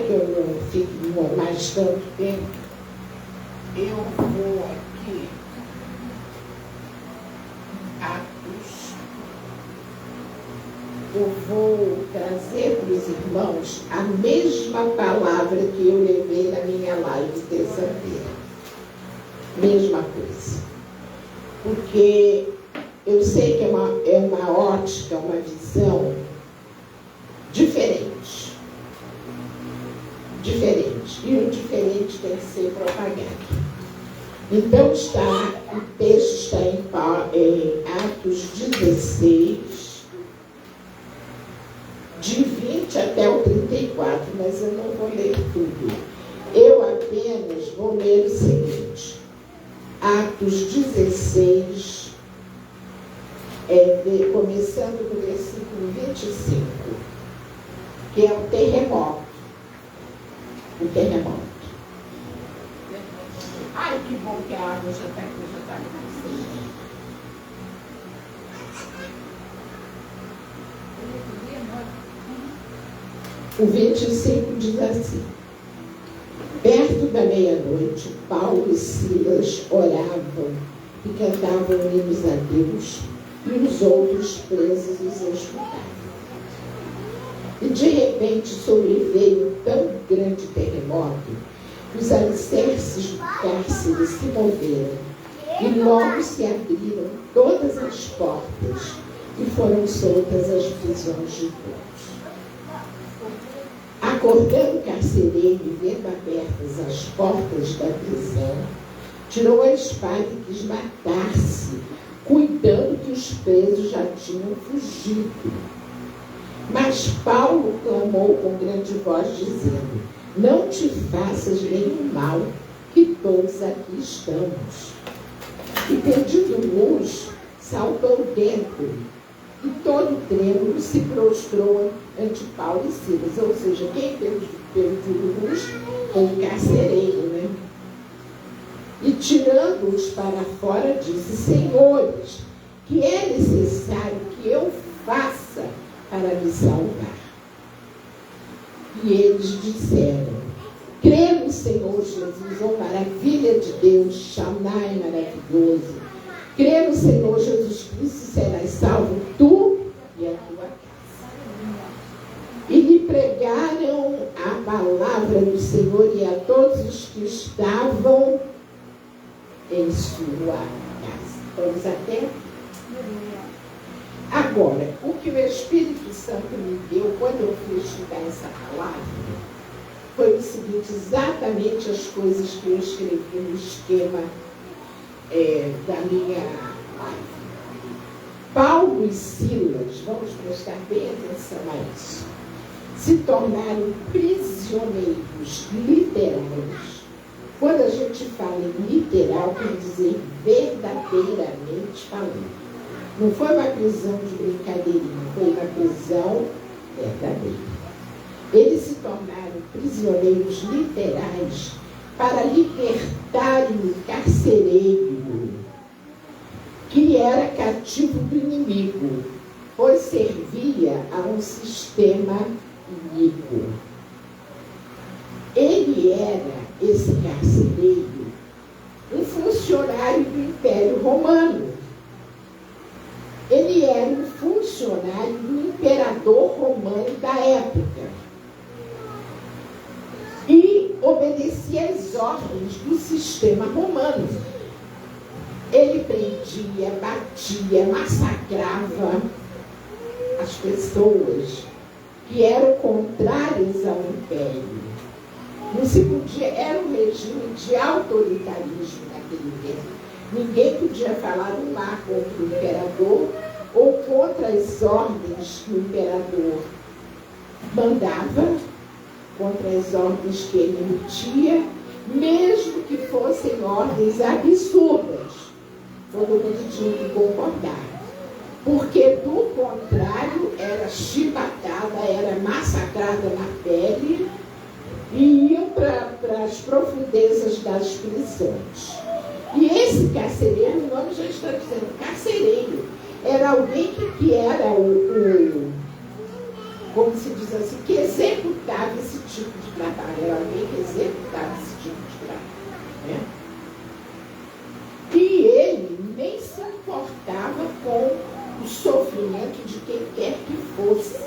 que eu não fico mais tanto tempo, eu vou aqui, Atos, eu vou trazer para os irmãos a mesma palavra que eu levei na minha live de terça-feira. Mesma coisa. Porque eu sei que é uma ótica, uma visão diferente. Diferente. E o diferente tem que ser propagado. Então, o texto está em Atos 16, de 20 até o 34, mas eu não vou ler tudo. Eu apenas vou ler o seguinte. Atos 16, começando no versículo 25, que é o terremoto. O terremoto. Ai, que bom que a água já está aqui, já está aqui. O 25 diz assim: perto da meia-noite, Paulo e Silas oravam e cantavam hinos a Deus, e os outros presos os escutavam. E de repente sobreveio um tão grande terremoto que os alicerces do cárcere se moveram, e logo se abriram todas as portas e foram soltas as prisões de todos. Acordando o carcereiro e vendo abertas as portas da prisão, tirou a espada e quis matar-se, cuidando que os presos já tinham fugido. Mas Paulo clamou com grande voz, dizendo: não te faças nenhum mal, que todos aqui estamos. E pedindo luz, saltou dentro, e todo trêmulo se prostrou ante Paulo e Silas. Ou seja, quem pediu luz foi o carcereiro, né? E tirando-os para fora, disse: senhores, que é necessário que eu faça para me salvar? E eles disseram: crê no Senhor Jesus, ó maravilha de Deus, Shammai maravilhoso. Crê no Senhor Jesus Cristo, serás salvo tu e a tua casa. E lhe pregaram a palavra do Senhor e a todos os que estavam em sua casa. Vamos até aqui. Agora, o que o Espírito Santo me deu quando eu fui estudar essa palavra foi o seguinte: exatamente as coisas que eu escrevi no esquema da minha live. Paulo e Silas, vamos prestar bem atenção a isso, se tornaram prisioneiros literais. Quando a gente fala em literal, quer dizer verdadeiramente falando. Não foi uma prisão de brincadeirinha, foi uma prisão verdadeira. Eles se tornaram prisioneiros literais para libertarem o carcereiro, que era cativo do inimigo, pois servia a um sistema iníquo. Ele era, esse carcereiro, um funcionário do Império Romano. Ele era um funcionário do imperador romano da época e obedecia às ordens do sistema romano. Ele prendia, batia, massacrava as pessoas que eram contrárias ao império. Não se podia, era um regime de autoritarismo naquele tempo. Ninguém podia falar um lá contra o imperador ou contra as ordens que o imperador mandava, contra as ordens que ele emitia, mesmo que fossem ordens absurdas. Todo mundo tinha que concordar. Porque, do contrário, era chibatada, era massacrada na pele e iam para as profundezas das prisões. E esse carcereiro, o nome já está dizendo, carcereiro, era alguém que era como se diz assim, que executava esse tipo de trabalho, era alguém que executava esse tipo de trabalho, né? E ele nem se importava com o sofrimento de quem quer que fosse.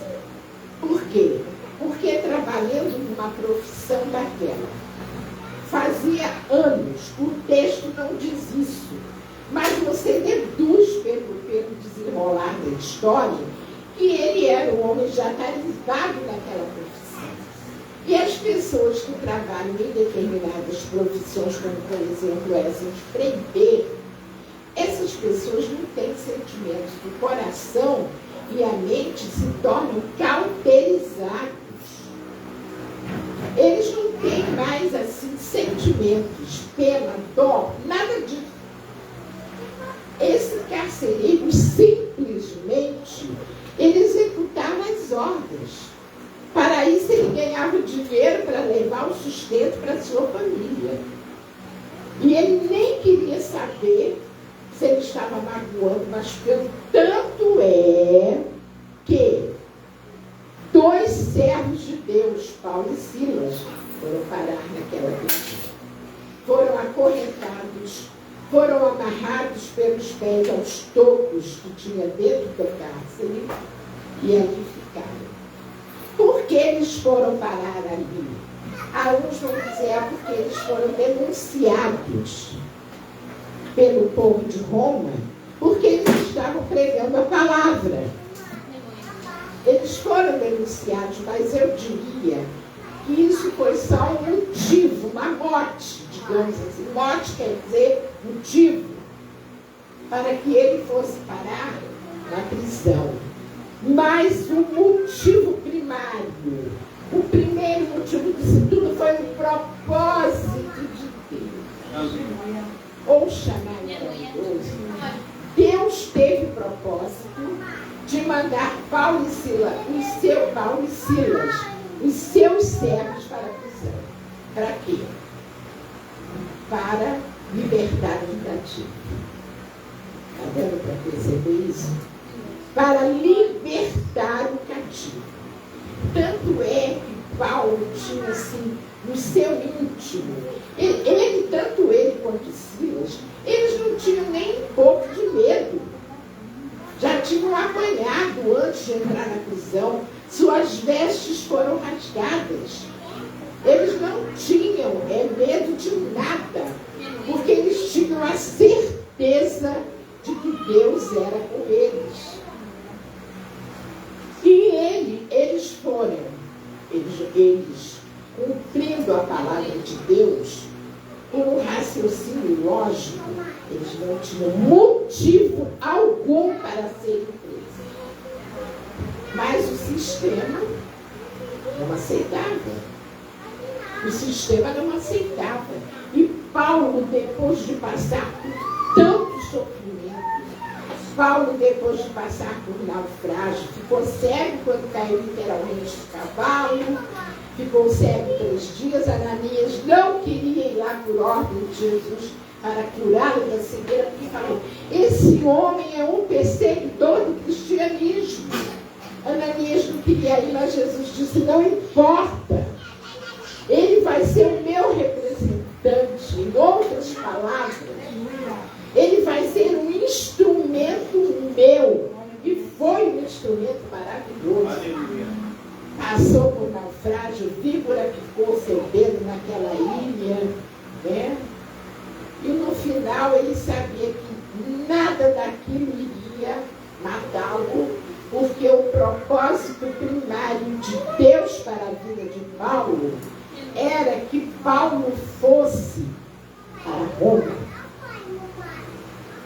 Por quê? Porque trabalhando numa profissão daquela, fazia anos, o texto não diz isso, mas você deduz pelo desenrolar da história que ele era um homem já tarifado naquela profissão. E as pessoas que trabalham em determinadas profissões, como por exemplo essa de prender, essas pessoas não têm sentimentos. O coração e a mente se tornam cauterizados. Eles não têm mais assim sentimentos, pena, dó, nada disso. Esse carcereiro simplesmente ele executava as ordens. Para isso ele ganhava dinheiro para levar o sustento para a sua família. E ele nem queria saber se ele estava magoando, mas tanto é que 2 servos de Deus, Paulo e Silas, foram parar naquela prisão. Foram acorrentados, foram amarrados pelos pés aos tocos que tinha dentro do cárcere e ali ficaram. Por que eles foram parar ali? Alguns vão dizer porque eles foram denunciados pelo povo de Roma, porque eles estavam pregando a palavra. Eles foram denunciados, mas eu diria que isso foi só um motivo, uma mote, digamos assim. Mote quer dizer motivo, para que ele fosse parar na prisão. Mas o motivo primário, o primeiro motivo disso tudo foi o propósito de Deus. Ou chamar maravilhoso. Deus teve propósito de mandar Paulo e Silas, os seus servos para a prisão. Para quê? Para libertar o cativo. Está dando para perceber isso? Para libertar o cativo. Tanto é que Paulo tinha assim, no seu íntimo, tanto ele quanto Silas, eles não tinham nem um pouco de medo. Já tinham apanhado antes de entrar na prisão, suas vestes foram rasgadas. Eles não tinham medo de nada, porque eles tinham a certeza de que Deus era com eles. E eles foram, cumprindo a palavra de Deus, por um raciocínio lógico, eles não tinham motivo algum para serem presos. Mas o sistema não aceitava. O sistema não aceitava. E Paulo, depois de passar por tanto sofrimento, Paulo, depois de passar por naufrágio, ficou cego quando caiu literalmente do cavalo, ficou cego 3 dias. Ananias não queria ir lá por ordem de Jesus para curá-lo da cegueira, porque falou: esse homem é um perseguidor do cristianismo. Ananias não queria ir, mas Jesus disse: não importa, ele vai ser o meu representante. Em outras palavras, ele vai ser um instrumento meu. E foi um instrumento maravilhoso. Passou por naufrágio, víbora picou seu dedo naquela ilha, né? E no final ele sabia que nada daquilo iria matá-lo, porque o propósito primário de Deus para a vida de Paulo era que Paulo fosse para Roma.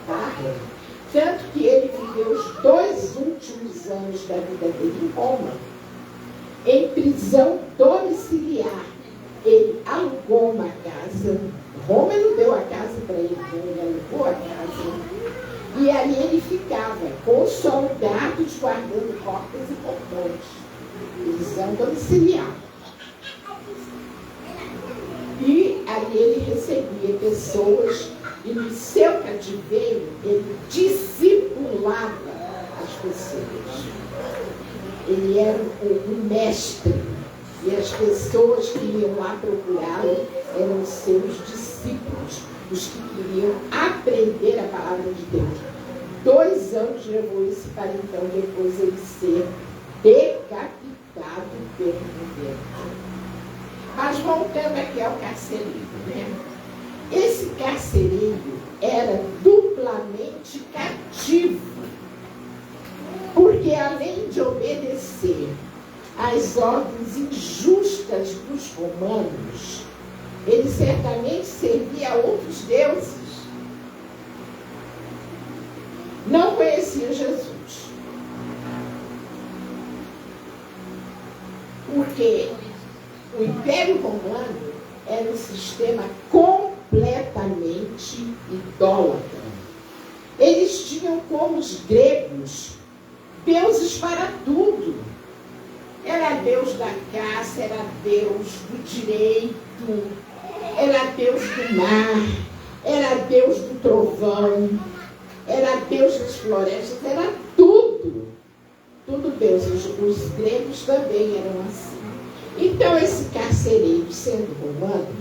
Para Roma. Tanto que ele viveu os 2 últimos anos da vida dele em Roma, em prisão domiciliar. Ele alugou uma casa. Roma não deu a casa para ele, ele alugou a casa. E ali ele ficava com soldados guardando portas e portões. Prisão domiciliar. E ali ele recebia pessoas, e no seu cativeiro ele discipulava as pessoas. Ele era um mestre E as pessoas que iam lá procurá-lo eram os seus discípulos, os que queriam aprender a palavra de Deus. 2 anos levou isso para então depois ele ser decapitado pelo governo. Mas voltando aqui ao carcereiro, né? Esse carcereiro era duplamente cativo, porque além de obedecer às ordens injustas dos romanos, ele certamente servia a outros deuses. Não conhecia Jesus. Porque o Império Romano era um sistema completamente idólatra. Eles tinham, como os gregos, deuses para tudo. Era Deus da caça, era Deus do direito, era Deus do mar, era Deus do trovão, era Deus das florestas, era tudo. Tudo Deus. Os gregos também eram assim. Então, esse carcereiro, sendo romano,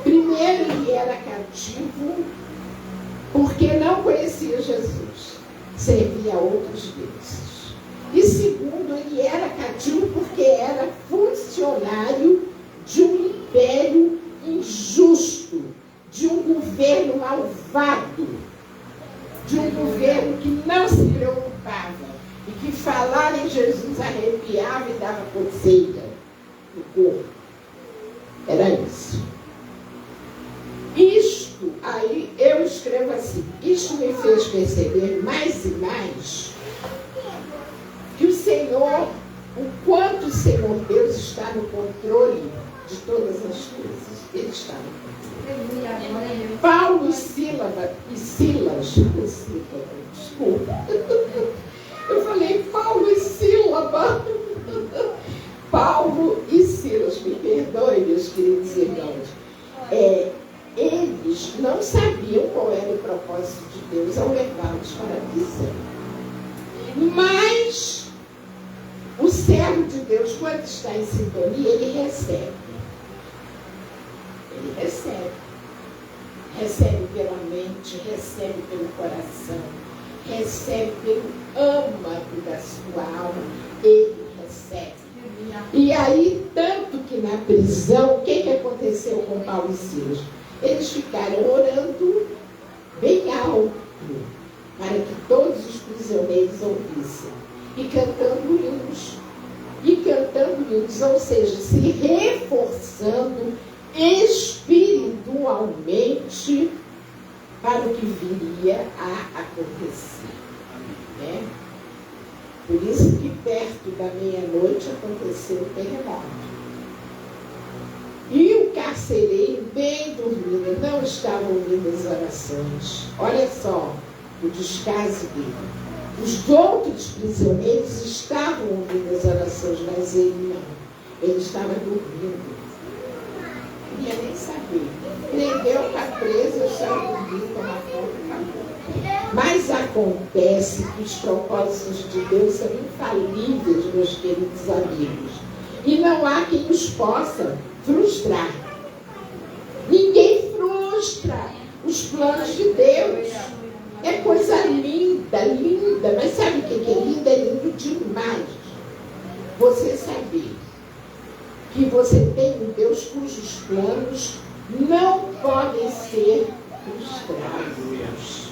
primeiro ele era cativo porque não conhecia Jesus, servia a outros deuses. E segundo, ele era cativo porque era funcionário de um império injusto, de um governo malvado, de um governo que não se preocupava e que falar em Jesus arrepiava e dava coceira no corpo. Era isso. Isto, aí eu escrevo assim, isto me fez perceber mais e mais que o Senhor, o quanto o Senhor Deus está no controle de todas as coisas. Ele está no controle. Paulo e Silas, desculpa. Eu falei Paulo e Sílaba. Paulo e Silas, me perdoem, meus queridos irmãos. Eles não sabiam qual era o propósito de Deus ao levá-los para a prisão. Mas o servo de Deus, quando está em sintonia, ele recebe. Ele recebe. Recebe pela mente, recebe pelo coração, recebe pelo âmago da sua alma. Ele recebe. E aí, tanto que na prisão, o que aconteceu com Paulo e Silas? Eles ficaram orando bem alto, para que todos os prisioneiros ouvissem. E cantando hinos, ou seja, se reforçando espiritualmente para o que viria a acontecer. Né? Por isso que perto da meia-noite aconteceu o terremoto. E o carcereiro, bem dormido, não estava ouvindo as orações. Olha só o descaso dele. Os outros prisioneiros estavam ouvindo as orações, mas ele não. Ele estava dormindo. Não queria nem saber. Prendeu, está preso, eu estava dormindo, tomar conta, acabou. Mas acontece que os propósitos de Deus são infalíveis, meus queridos amigos. E não há quem os possa frustrar. Ninguém frustra os planos de Deus. É coisa linda, linda. Mas sabe o que é lindo? É lindo demais. Você saber que você tem um Deus cujos planos não podem ser frustrados.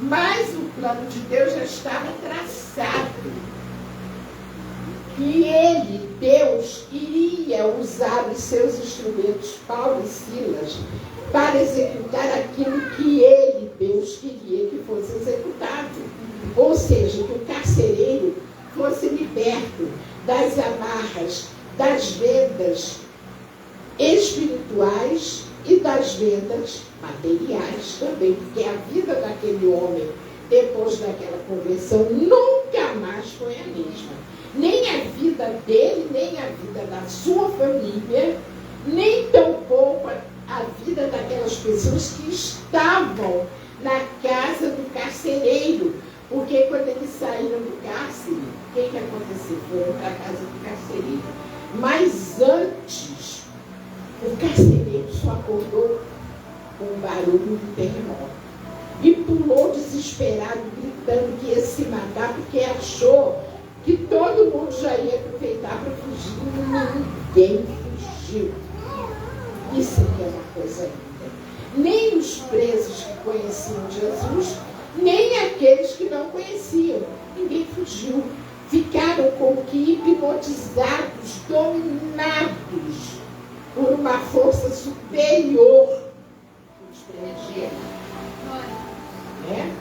Mas o plano de Deus já estava traçado. E ele, Deus, iria usar os seus instrumentos, Paulo e Silas, para executar aquilo que ele, Deus, queria que fosse executado. Ou seja, que o carcereiro fosse liberto das amarras, das vendas espirituais e das vendas materiais também, porque a vida daquele homem, depois daquela conversão, nunca mais foi a mesma. Nem a vida dele, nem a vida da sua família, nem tampouco a vida daquelas pessoas que estavam na casa do carcereiro, Porque quando eles saíram do cárcere, o que aconteceu? Foram para a casa do carcereiro. Mas antes, o carcereiro só acordou com o barulho do terremoto. E pulou desesperado, gritando que ia se matar, porque achou que todo mundo já ia aproveitar para fugir. Ninguém fugiu. Isso aqui é uma coisa linda. Nem os presos que conheciam Jesus, nem aqueles que não conheciam. Ninguém fugiu. Ficaram como que hipnotizados, dominados por uma força superior que os prendia. Né?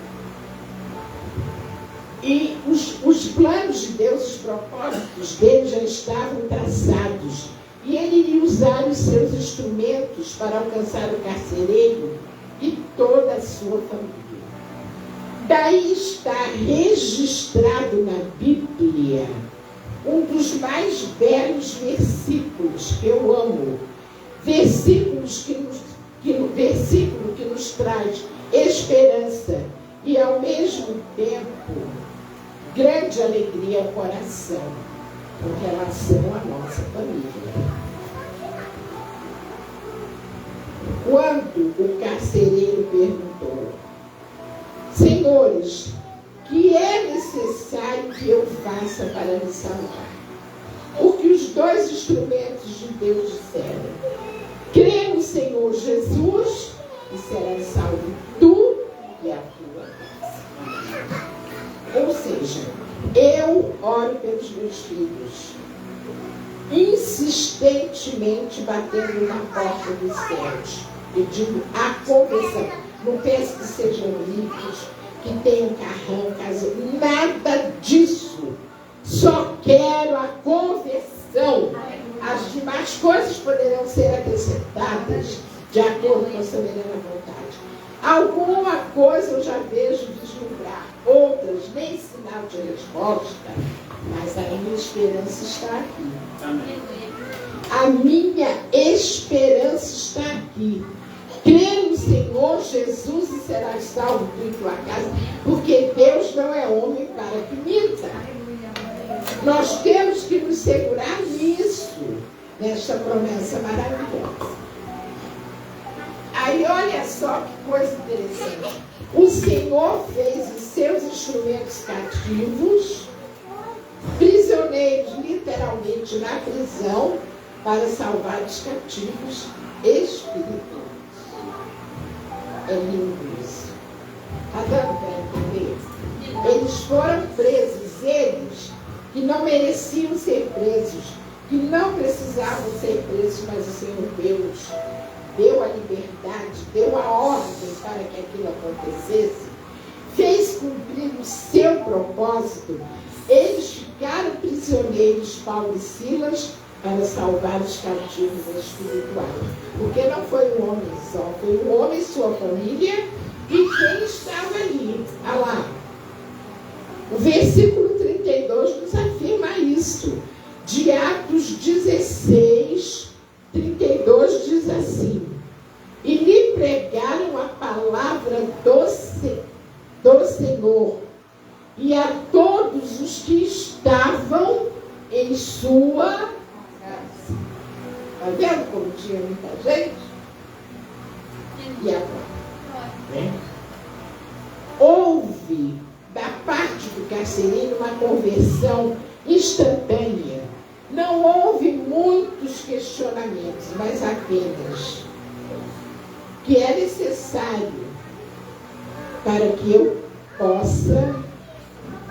E os planos de Deus, os propósitos dele já estavam traçados. E ele iria usar os seus instrumentos para alcançar o carcereiro e toda a sua família. Daí está registrado na Bíblia um dos mais belos versículos que eu amo. Versículo que nos traz esperança e, ao mesmo tempo, grande alegria ao coração com relação à nossa família. Quando o carcereiro perguntou: Senhores, que é necessário que eu faça para me salvar? Porque os dois instrumentos de Deus disseram: crê no Senhor Jesus e serás salvo tu e a tua casa. Ou seja, eu oro pelos meus filhos, insistentemente batendo na porta dos céus. Eu digo a conversão. Não penso que sejam ricos, que tenham carrão, casa, nada disso. Só quero a conversão. As demais coisas poderão ser acrescentadas de acordo com a soberana vontade. Alguma coisa eu já vejo vislumbrar, outras nem sinal de resposta, mas a minha esperança está aqui. Amém. A minha esperança está aqui. Crê no Senhor Jesus e serás salvo tu e tua casa, porque Deus não é homem para que minta. Nós temos que nos segurar nisso, nesta promessa maravilhosa. Aí olha só que coisa interessante. O Senhor fez os seus instrumentos cativos, prisioneiros literalmente na prisão, para salvar os cativos espirituais. É lindo isso. Está dando para entender? Eles foram presos, eles que não mereciam ser presos, que não precisavam ser presos, mas o Senhor Deus deu a liberdade, deu a ordem para que aquilo acontecesse, fez cumprir o seu propósito. Eles ficaram prisioneiros, Paulo e Silas, para salvar os cativos espirituais. Porque não foi um homem só, foi um homem e sua família e quem estava ali. Olha lá. O versículo 32 nos afirma isso. De Atos 16, 32 diz assim: e lhe pregaram a palavra do Senhor e a todos os que estavam em sua casa. Está vendo como tinha muita gente? E agora? Né? Houve da parte do carcereiro uma conversão instantânea. Não houve muitos questionamentos, mas apenas que é necessário para que eu possa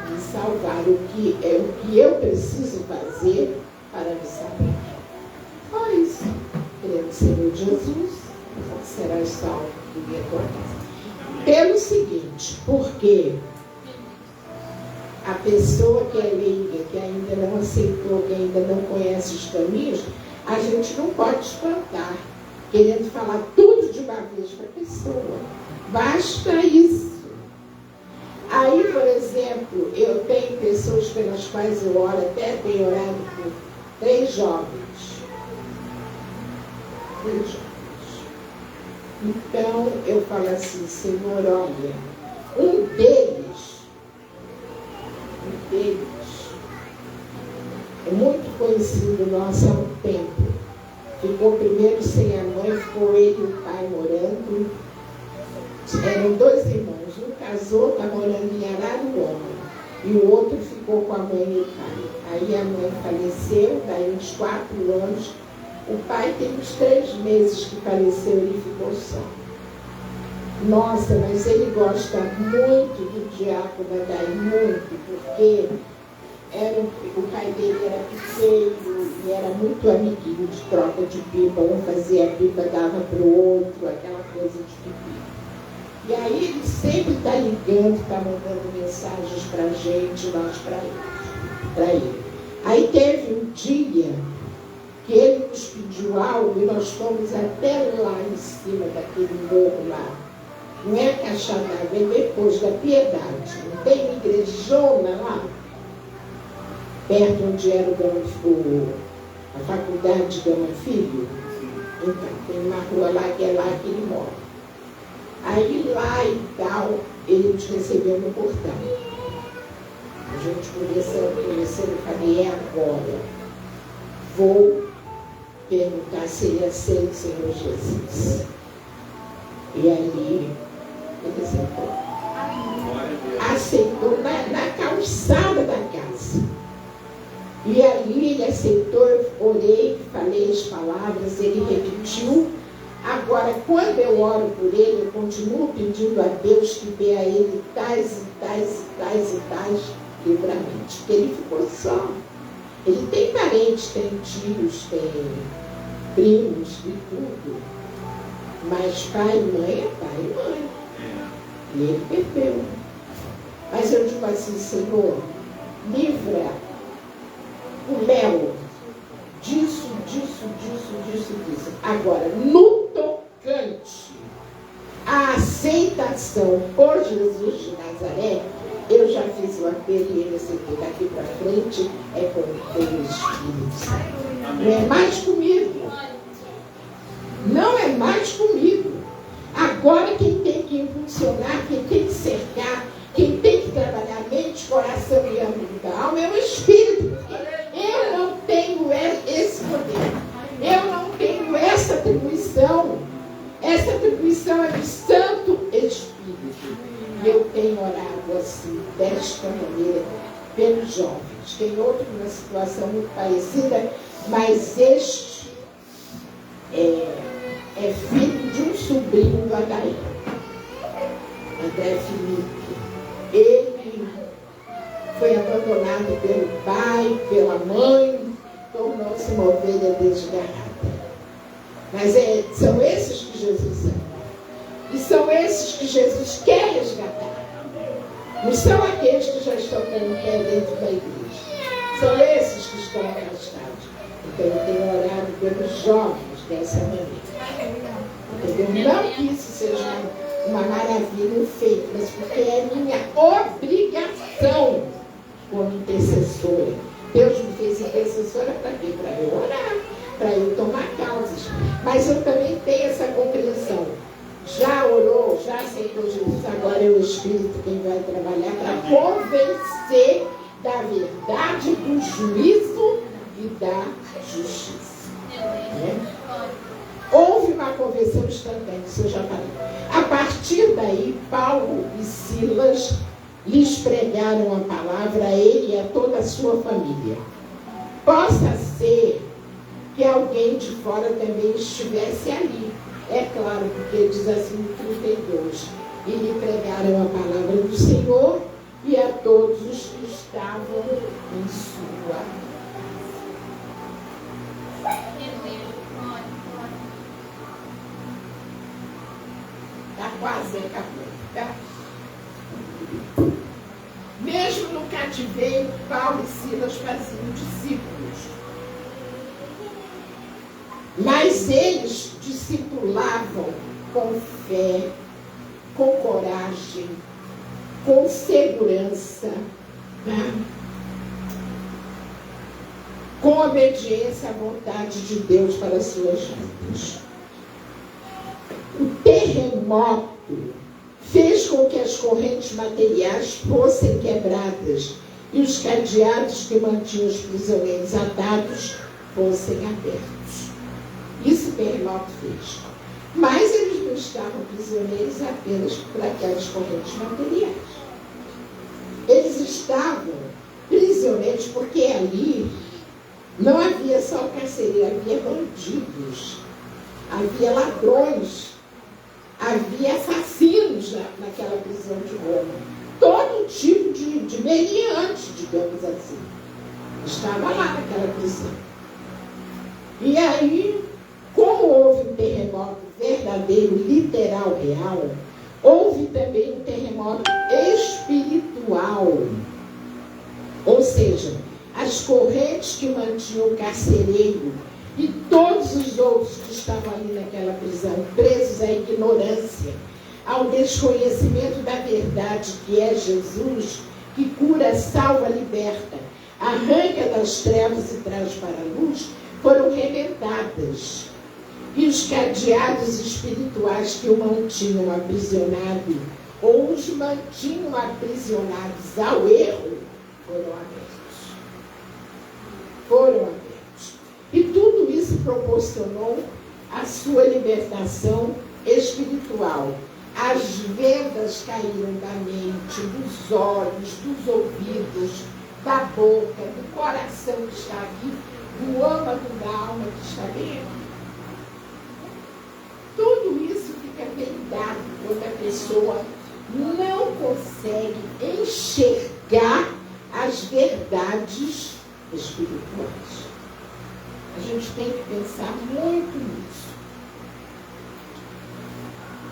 me salvar, o que eu preciso fazer para me salvar. Só isso. Crê no Senhor Jesus, serás salvo do minha tua casa. Pelo seguinte, porque a pessoa que é leiga, que ainda não aceitou, que ainda não conhece os caminhos, a gente não pode espantar, querendo falar tudo de uma vez para a pessoa. Basta isso. Aí, por exemplo, eu tenho pessoas pelas quais eu oro, até tenho orado por 3 jovens. 3 jovens. Então, eu falo assim: Senhor, olha, um deles é muito conhecido nosso há um tempo. Ficou primeiro sem a mãe, ficou ele e o pai morando. Eram dois irmãos, um casou, está morando em Araruama, e o outro ficou com a mãe e o pai. Aí a mãe faleceu, daí uns 4 anos. O pai tem uns 3 meses que faleceu, ele ficou só. Nossa, mas ele gosta muito do diácono Adair, muito, porque o pai dele era pequeno e era muito amiguinho de troca de pipa. Um fazia a pipa, dava para o outro, aquela coisa de pipi. E aí ele sempre está ligando, está mandando mensagens para a gente, nós para ele. Aí teve um dia que ele nos pediu algo e nós fomos até lá em cima daquele morro lá. Não é Caixa d'Água, é depois da Piedade. Não tem uma igrejona lá? Perto onde era a faculdade de Gama Filho. Então, tem uma rua lá que é lá que ele mora. Aí lá e tal, ele nos recebeu no portão. A gente conversando, eu falei, é agora. Vou perguntar se ele aceita o Senhor Jesus. E ali, ele aceitou na calçada da casa. E ali ele aceitou, eu orei, falei as palavras, ele repetiu. Agora, quando eu oro por ele, eu continuo pedindo a Deus que dê a ele tais livramentos. Porque ele ficou só. Ele tem parentes, tem tios, tem primos e tudo. Mas pai e mãe é pai e mãe. E ele perdeu. Mas eu digo assim, Senhor, livra o Léo disso. Agora, no tocante à aceitação por Jesus de Nazaré, eu já fiz o apelo e ele aceitou. Daqui para frente é com o Espírito Santo. Não é mais comigo. Não é mais comigo. Agora quem tem que impulsionar, quem tem que cercar, quem tem que trabalhar mente, coração e âmbito da alma é o Espírito. Eu não tenho esse poder. Eu não tenho essa atribuição. Essa atribuição é do Santo Espírito. E eu tenho orado assim, desta maneira, pelos jovens. Tem outro numa situação muito parecida, mas este é filho de um sobrinho do Adair, André Felipe. Ele foi abandonado pelo pai, pela mãe, tornou-se uma ovelha desgarrada. Mas são esses que Jesus ama. E são esses que Jesus quer resgatar. Não são aqueles que já estão com o pé dentro da igreja. São esses que estão afastados. Então eu tenho orado pelos jovens dessa maneira. Entendeu? Não que isso seja uma maravilha, um feito, mas porque é minha obrigação como intercessora. Deus me fez intercessora para quê? Para eu orar, para eu tomar causas. Mas eu também tenho essa compreensão. Já orou, já aceitou Jesus, agora é o Espírito quem vai trabalhar para convencer da verdade, do juízo e da justiça. Houve uma conversão instantânea, isso eu já falei. A partir daí, Paulo e Silas lhes pregaram a palavra a ele e a toda a sua família. Possa ser que alguém de fora também estivesse ali. É claro, porque diz assim no 32, e lhe pregaram a palavra do Senhor e a todos os que estavam em sua casa. Está quase acabando, tá? Mesmo no cativeiro, Paulo e Silas faziam discípulos. Mas eles discipulavam com fé, com coragem, com segurança, tá? Com obediência à vontade de Deus para as suas vidas. O terremoto fez com que as correntes materiais fossem quebradas e os cadeados que mantinham os prisioneiros atados fossem abertos. Isso o terremoto fez. Mas eles não estavam prisioneiros apenas por aquelas correntes materiais. Eles estavam prisioneiros porque ali não havia só o carcereiro, havia bandidos, havia ladrões, havia assassinos naquela prisão de Roma. Todo tipo de meliante, digamos assim, estava lá naquela prisão. E aí, como houve um terremoto verdadeiro, literal, real, houve também um terremoto espiritual. Ou seja, as correntes que mantinham o carcereiro e todos os outros que estavam ali naquela prisão, presos à ignorância, ao desconhecimento da verdade que é Jesus, que cura, salva, liberta, arranca das trevas e traz para a luz, foram rebentadas. E os cadeados espirituais que o mantinham aprisionado, ou os mantinham aprisionados ao erro, foram abertos. Foram abertos. E tudo isso proporcionou a sua libertação espiritual. As vendas caíram da mente, dos olhos, dos ouvidos, da boca, do coração que está aqui, do âmago da alma que está bem aqui. Tudo isso fica vendado quando a pessoa não consegue enxergar as verdades espirituais. A gente tem que pensar muito nisso.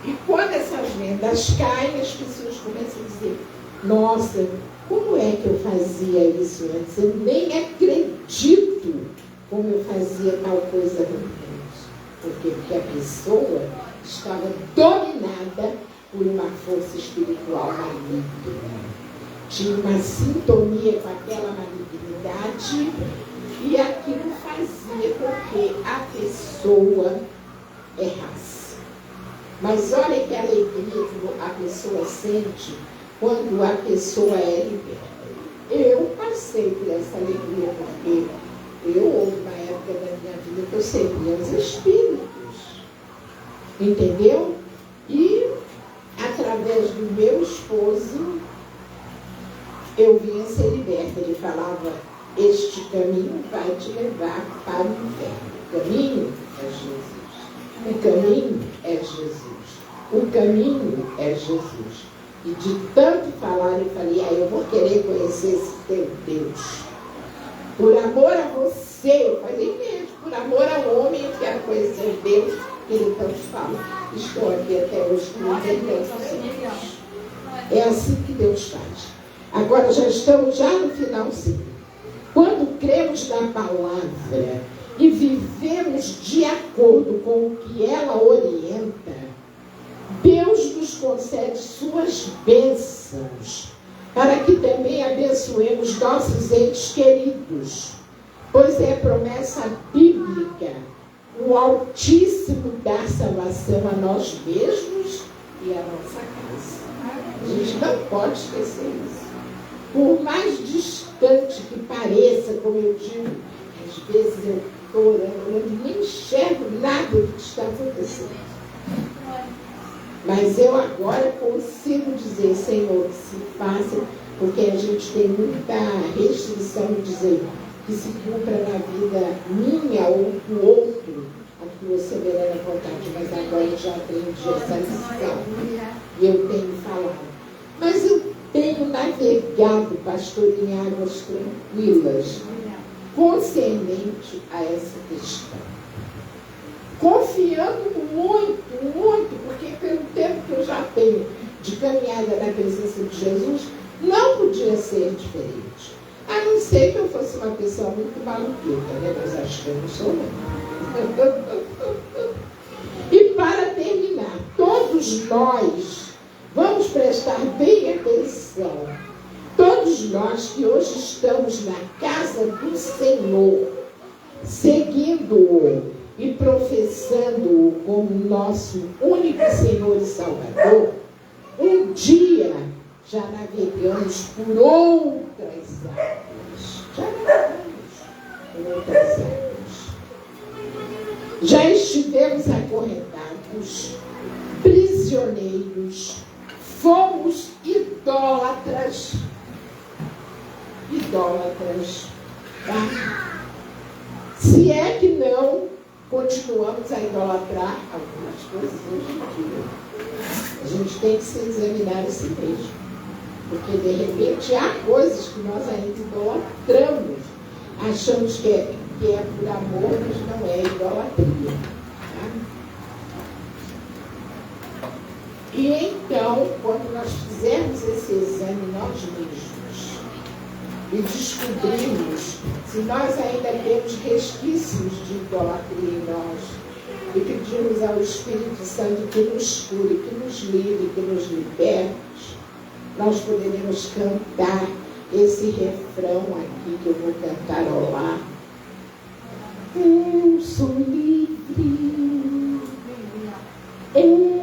E quando essas vendas caem, as pessoas começam a dizer: nossa, como é que eu fazia isso antes? Eu nem acredito como eu fazia tal coisa antes. Porque a pessoa estava dominada por uma força espiritual maligna. Tinha uma sintonia com aquela malignidade e aquilo fazia com que a pessoa errasse. Mas olha que alegria que a pessoa sente quando a pessoa é liberta. Eu passei por essa alegria porque houve uma época da minha vida que eu servia os espíritos. Entendeu? E através do meu esposo eu vinha ser liberta. Ele falava: este caminho vai te levar para o inferno. O caminho é Jesus. O caminho é Jesus. O caminho é Jesus. E de tanto falar, eu falei: eu vou querer conhecer esse teu Deus. Por amor a você, eu falei mesmo, por amor ao homem, eu quero conhecer Deus, que ele tanto fala. Estou aqui até hoje com 32 anos. É assim que Deus faz. Agora já estamos no finalzinho. Quando cremos na palavra e vivemos de acordo com o que ela orienta, Deus nos concede suas bênçãos, para que também abençoemos nossos entes queridos, pois é promessa bíblica o Altíssimo dar salvação a nós mesmos e a nossa casa. A gente não pode esquecer isso. Por mais distante que pareça, como eu digo, às vezes eu estou orando, eu nem enxergo nada do que está acontecendo. Mas eu agora consigo dizer: Senhor, que se faça, porque a gente tem muita restrição de dizer que se cumpra na vida minha ou do outro a tua soberana vontade. Mas agora eu já aprendi essa lição e eu tenho falado. Mas eu tenho navegado, pastor, em águas tranquilas, concernente a essa questão. Confiando muito, muito, porque pelo tempo que eu já tenho de caminhada na presença de Jesus, não podia ser diferente. A não ser que eu fosse uma pessoa muito maluqueta, né? Mas acho que eu não sou, não. E para terminar, todos nós, vamos prestar bem atenção, todos nós que hoje estamos na casa do Senhor, seguindo-o e professando-o como nosso único Senhor e Salvador, um dia já navegamos por outras águas. Já navegamos por outras águas. Já estivemos acorrentados, prisioneiros, fomos idólatras. Idólatras. Tá? Se é que não continuamos a idolatrar algumas coisas hoje em dia, a gente tem que se examinar a si mesmo. Porque de repente há coisas que nós ainda idolatramos. Achamos que é por amor, mas não é idolatria. Tá? E então, quando nós fizermos esse exame nós mesmos e descobrirmos se nós ainda temos resquícios de idolatria em nós, e pedimos ao Espírito Santo que nos cure, que nos livre, que nos liberte, nós poderemos cantar esse refrão aqui que eu vou cantarolar. Eu sou livre, eu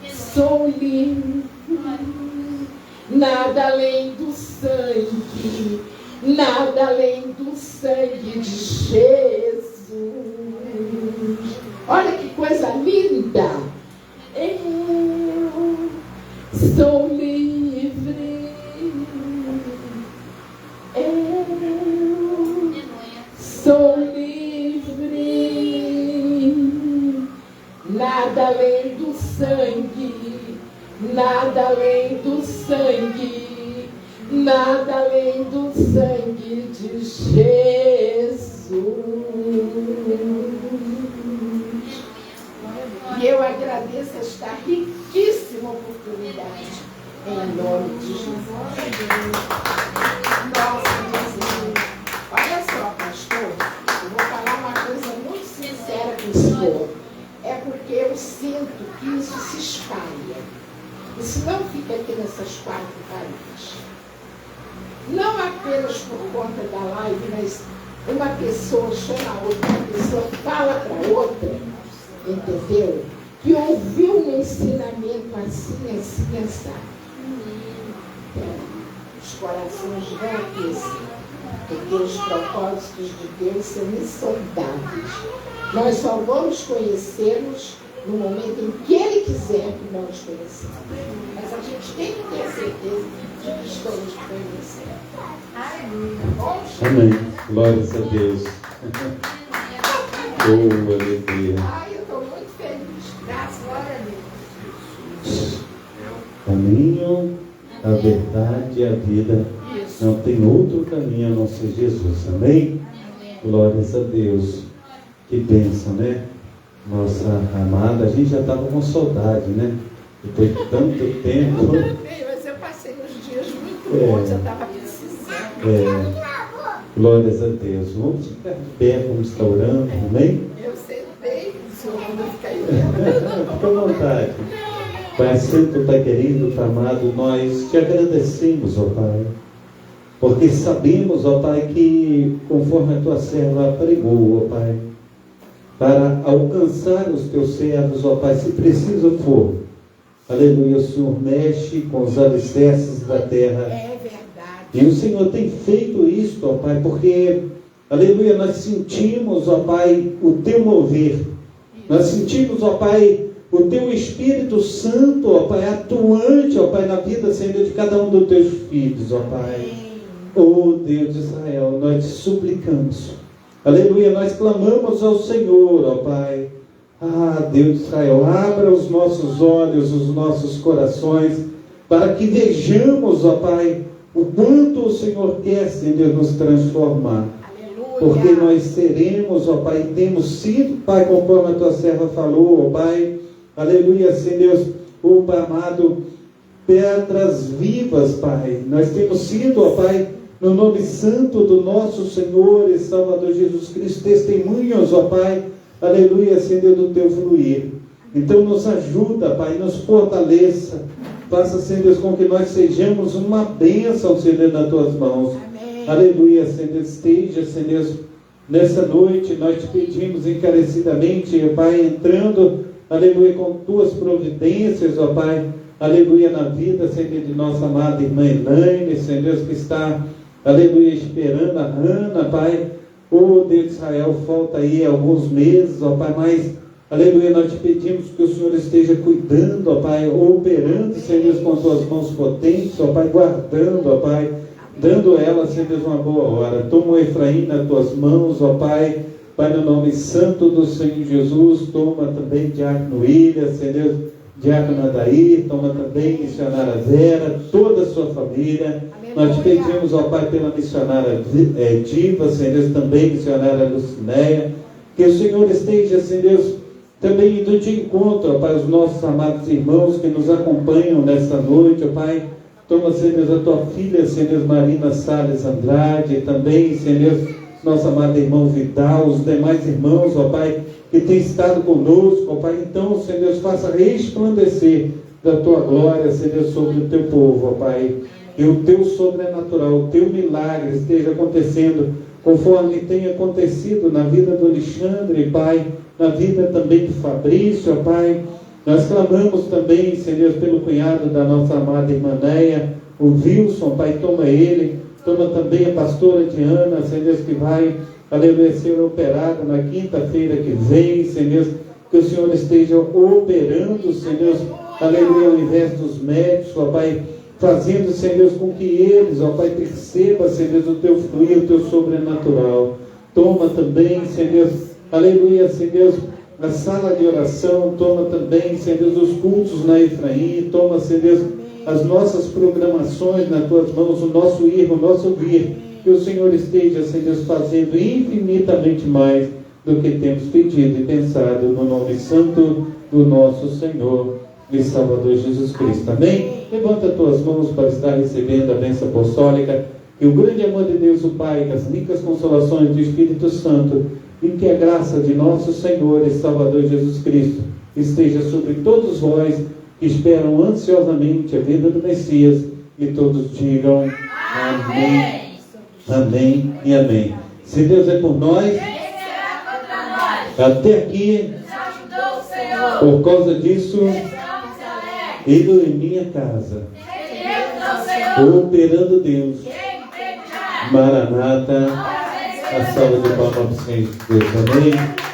sou livre, nada além do sangue, nada além do sangue de Jesus. Olha que coisa linda! Eu sou livre, eu sou livre, nada além do sangue, nada além do sangue, nada além do sangue de Jesus. E eu agradeço esta riquíssima oportunidade, em nome de Jesus. Nossa, Jesus. Olha só, pastor, eu vou falar uma coisa muito sincera com o senhor. É porque eu sinto que isso se espalha. Isso não fica aqui nessas quatro paredes. Não apenas por conta da live, mas uma pessoa chama a outra, uma pessoa fala para outra, entendeu? Que ouviu um ensinamento assim, assim, assim. Os corações vão aquecer, porque os propósitos de Deus são insondáveis. Nós só vamos conhecê-los no momento em que Ele quiser que nós conheçamos. Mas a gente tem que ter certeza de que estamos conhecendo. Amém. Glórias a Deus. Oh, alegria. Ai, eu estou muito feliz. Graças a Deus. Caminho, a verdade e a vida. Isso. Não tem outro caminho a não ser Jesus. Amém? Glórias a Deus. Que bênção, né? Nossa amada, a gente já estava com saudade, né? Depois de tanto tempo. Mas eu passei uns dias muito bons, eu estava precisando. Glórias a Deus. Vamos ficar de pé, vamos estar orando, amém? Eu sentei, o senhor mandou ficar aí dentro. Fica à vontade. Pai, sempre, Pai querido, Pai amado, nós te agradecemos, ó Pai, porque sabemos, ó Pai, que conforme a tua serva pregou, ó Pai, para alcançar os teus servos, ó Pai, se preciso for, aleluia, o Senhor mexe com os alicerces da terra. É verdade. E o Senhor tem feito isso, ó Pai, porque, aleluia, nós sentimos, ó Pai, o teu mover. Nós sentimos, ó Pai, o teu Espírito Santo, ó Pai, atuante, ó Pai, na vida, Senhor, de cada um dos teus filhos, ó Pai. Oh Deus de Israel, nós te suplicamos. Aleluia, nós clamamos ao Senhor, ó Pai. Ah, Deus de Israel, abra os nossos olhos, os nossos corações, para que vejamos, ó Pai, o quanto o Senhor quer, Senhor, nos transformar. Aleluia. Porque nós seremos, ó Pai, temos sido, Pai, conforme a tua serva falou, ó Pai, aleluia, Senhor, ó Pai amado, pedras vivas, Pai. Nós temos sido, ó Pai, no nome santo do nosso Senhor e Salvador Jesus Cristo, testemunhos, ó Pai, aleluia, Senhor, do teu fluir. Então nos ajuda, Pai, nos fortaleça, faça, Senhor, com que nós sejamos uma bênção, Senhor, nas tuas mãos. Amém. Aleluia, Senhor, esteja, Senhor, nessa noite, nós te pedimos encarecidamente, ó Pai, entrando, aleluia, com tuas providências, ó Pai, aleluia, na vida, Senhor, de nossa amada irmã Elaine, Senhor Deus, que está, aleluia, esperando a Hannah, Pai. Oh, Deus de Israel, falta aí alguns meses, ó Pai, mas, aleluia, nós te pedimos que o Senhor esteja cuidando, ó Pai, operando, Senhor Deus, com as tuas mãos potentes, ó Pai, guardando, ó Pai, dando a ela, Senhor Deus, uma boa hora. Toma o Efraim nas tuas mãos, ó Pai, Pai, no nome santo do Senhor Jesus. Toma também Diácono William, Senhor Deus, Diácono Adair, toma também missionária Vera, toda a sua família. Nós te pedimos, ó Pai, pela missionária Diva, Senhor Deus, também missionária Lucinéia, que o Senhor esteja, Senhor Deus, também indo de encontro, ó Pai, os nossos amados irmãos que nos acompanham nesta noite, ó Pai. Toma, Senhor Deus, a tua filha, Senhor Deus, Marina Salles Andrade, também, Senhor Deus, nosso amado irmão Vidal, os demais irmãos, ó Pai, que tem estado conosco, ó Pai. Então, Senhor Deus, faça resplandecer da tua glória, Senhor Deus, sobre o teu povo, ó Pai. E o teu sobrenatural, o teu milagre esteja acontecendo conforme tem acontecido na vida do Alexandre, Pai, na vida também do Fabrício, ó Pai. Nós clamamos também, Senhor Deus, pelo cunhado da nossa amada irmã Neia, o Wilson, Pai, toma ele, toma também a pastora Diana, Senhor Deus, que vai, aleluia, ser operado na quinta-feira que vem, Senhor Deus, que o Senhor esteja operando, Senhor Deus, aleluia, ao invés dos médicos, ó Pai, fazendo, Senhor Deus, com que eles, ó Pai, percebam, Senhor Deus, o teu fluir, o teu sobrenatural. Toma também, Senhor Deus, aleluia, Senhor Deus, a sala de oração, toma também, Senhor Deus, os cultos na Efraim, toma, Senhor Deus, as nossas programações nas tuas mãos, o nosso ir, o nosso vir, que o Senhor esteja, Senhor Deus, fazendo infinitamente mais do que temos pedido e pensado, no nome santo do nosso Senhor e Salvador Jesus Cristo. Amém? Levanta as tuas mãos para estar recebendo a bênção apostólica, que o grande amor de Deus, o Pai, que as ricas consolações do Espírito Santo e que a graça de nosso Senhor e Salvador Jesus Cristo esteja sobre todos vós que esperam ansiosamente a vinda do Messias, e todos digam amém, amém e amém. Se Deus é por nós, até aqui, por causa disso, eu em minha casa, operando Deus, Maranata, a salva de palmas para o Senhor de Deus, amém.